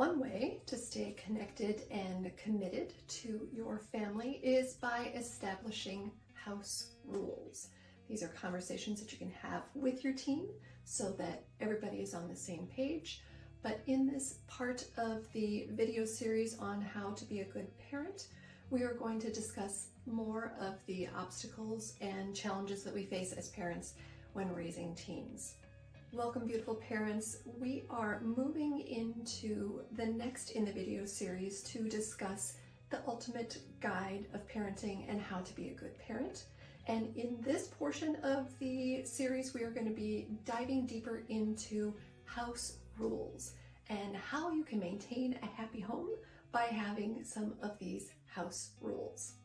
One way to stay connected and committed to your family is by establishing house rules. These are conversations that you can have with your team so that everybody is on the same page. But in this part of the video series on how to be a good parent, we are going to discuss more of the obstacles and challenges that we face as parents when raising teens. Welcome, beautiful parents. We are moving into the next in the video series to discuss the ultimate guide of parenting and how to be a good parent. And in this portion of the series, we are going to be diving deeper into house rules and how you can maintain a happy home by having some of these house rules.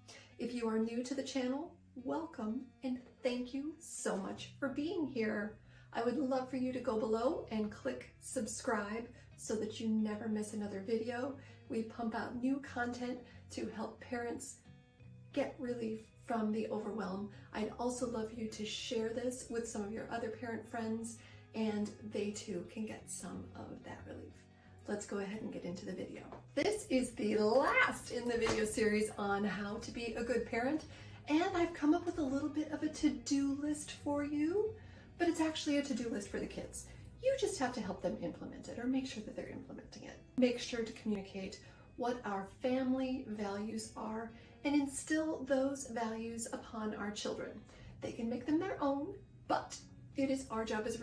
If you are new to the channel, welcome and thank you so much for being here. I would love for you to go below and click subscribe so that you never miss another video. We pump out new content to help parents get relief from the overwhelm. I'd also love you to share this with some of your other parent friends, and they too can get some of that relief. Let's go ahead and get into the video. This is the last in the video series on how to be a good parent, and I've come up with a little bit of a to-do list for you, but it's actually a to-do list for the kids. You just have to help them implement it or make sure that they're implementing it. Make sure to communicate what our family values are and instill those values upon our children. They can make them their own, but it is our job as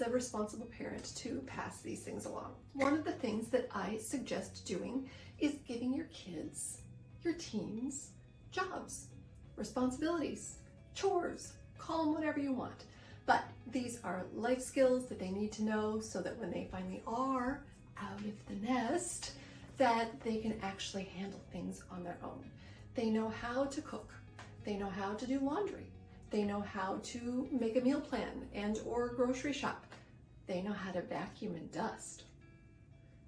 a responsible parent to pass these things along. One of the things that I suggest doing is giving your kids, your teens, jobs, responsibilities, chores, call them whatever you want. But these are life skills that they need to know so that when they finally are out of the nest, that they can actually handle things on their own. They know how to cook. They know how to do laundry. They know how to make a meal plan and or grocery shop. They know how to vacuum and dust.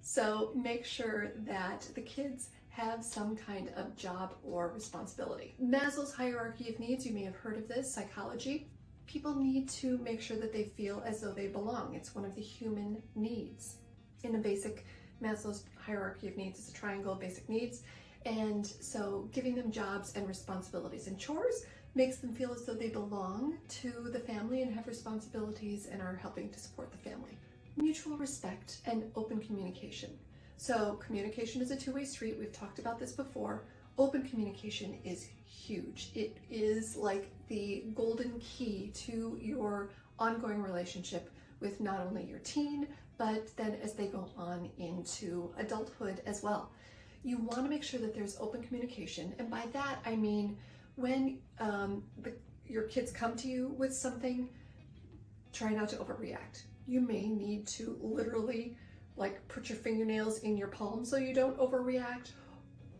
So make sure that the kids have some kind of job or responsibility. Maslow's hierarchy of needs, you may have heard of this, psychology. People need to make sure that they feel as though they belong. It's one of the human needs. In a basic Maslow's hierarchy of needs, it's a triangle of basic needs. And so giving them jobs and responsibilities and chores makes them feel as though they belong to the family and have responsibilities and are helping to support the family. Mutual respect and open communication. So communication is a two-way street. We've talked about this before. Open communication is huge. It is like the golden key to your ongoing relationship with not only your teen, but then as they go on into adulthood as well. You want to make sure that there's open communication. And by that, I mean, when your kids come to you with something, try not to overreact. You may need to literally put your fingernails in your palm so you don't overreact,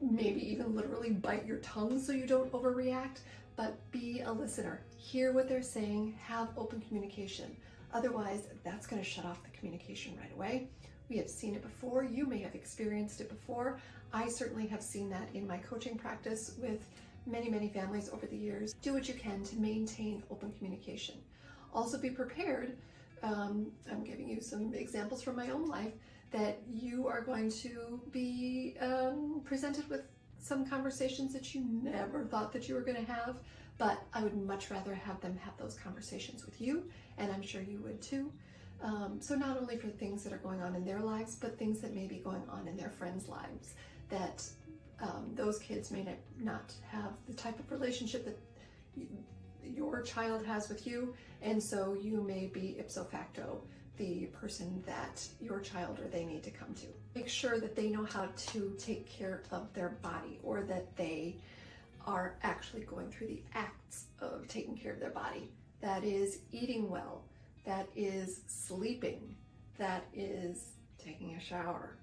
maybe even literally bite your tongue so you don't overreact, but be a listener. Hear what they're saying, have open communication. Otherwise, that's going to shut off the communication right away. We have seen it before. You may have experienced it before. I certainly have seen that in my coaching practice with many families over the years. Do what you can to maintain open communication. Also be prepared. I'm giving you some examples from my own life that you are going to be presented with some conversations that you never thought that you were going to have, but I would much rather have them have those conversations with you, and I'm sure you would too. So not only for things that are going on in their lives, but things that may be going on in their friends' lives, that those kids may not have the type of relationship that your child has with you, and so you may be ipso facto the person that your child or they need to come to. Make sure that they know how to take care of their body, or that they are actually going through the acts of taking care of their body. That is eating well, that is sleeping, that is taking a shower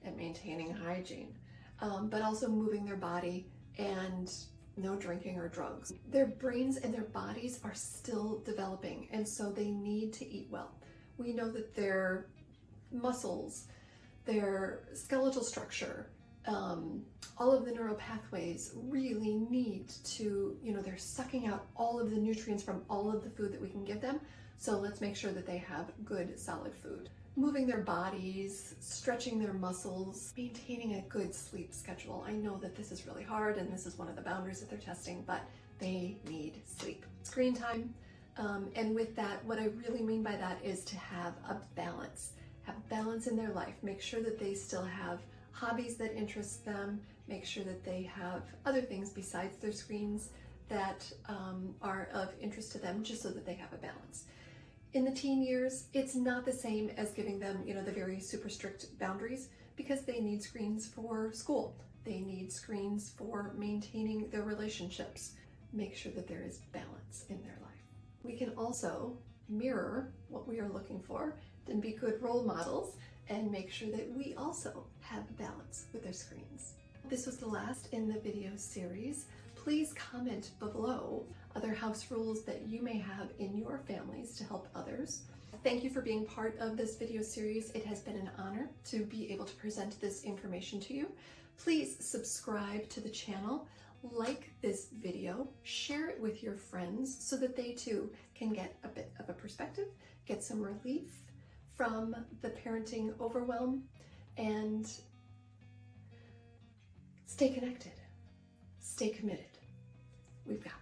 and maintaining hygiene, but also moving their body and no drinking or drugs. Their brains and their bodies are still developing, and so they need to eat well. We know that their muscles, their skeletal structure, all of the neural pathways really need to, they're sucking out all of the nutrients from all of the food that we can give them. So let's make sure that they have good, solid food. moving their bodies, stretching their muscles, maintaining a good sleep schedule. I know that this is really hard and this is one of the boundaries that they're testing, but they need sleep. Screen time, and with that, what I really mean by that is to have a balance. Have balance in their life. Make sure that they still have hobbies that interest them. Make sure that they have other things besides their screens that are of interest to them, just so that they have a balance. In the teen years, it's not the same as giving them, the very super strict boundaries, because they need screens for school. They need screens for maintaining their relationships. Make sure that there is balance in their life. We can also mirror what we are looking for and be good role models and make sure that we also have balance with their screens. This was the last in the video series. Please comment below other house rules that you may have in your families to help others. Thank you for being part of this video series. It has been an honor to be able to present this information to you. Please subscribe to the channel, like this video, share it with your friends so that they too can get a bit of a perspective, get some relief from the parenting overwhelm, and stay connected, stay committed. We've got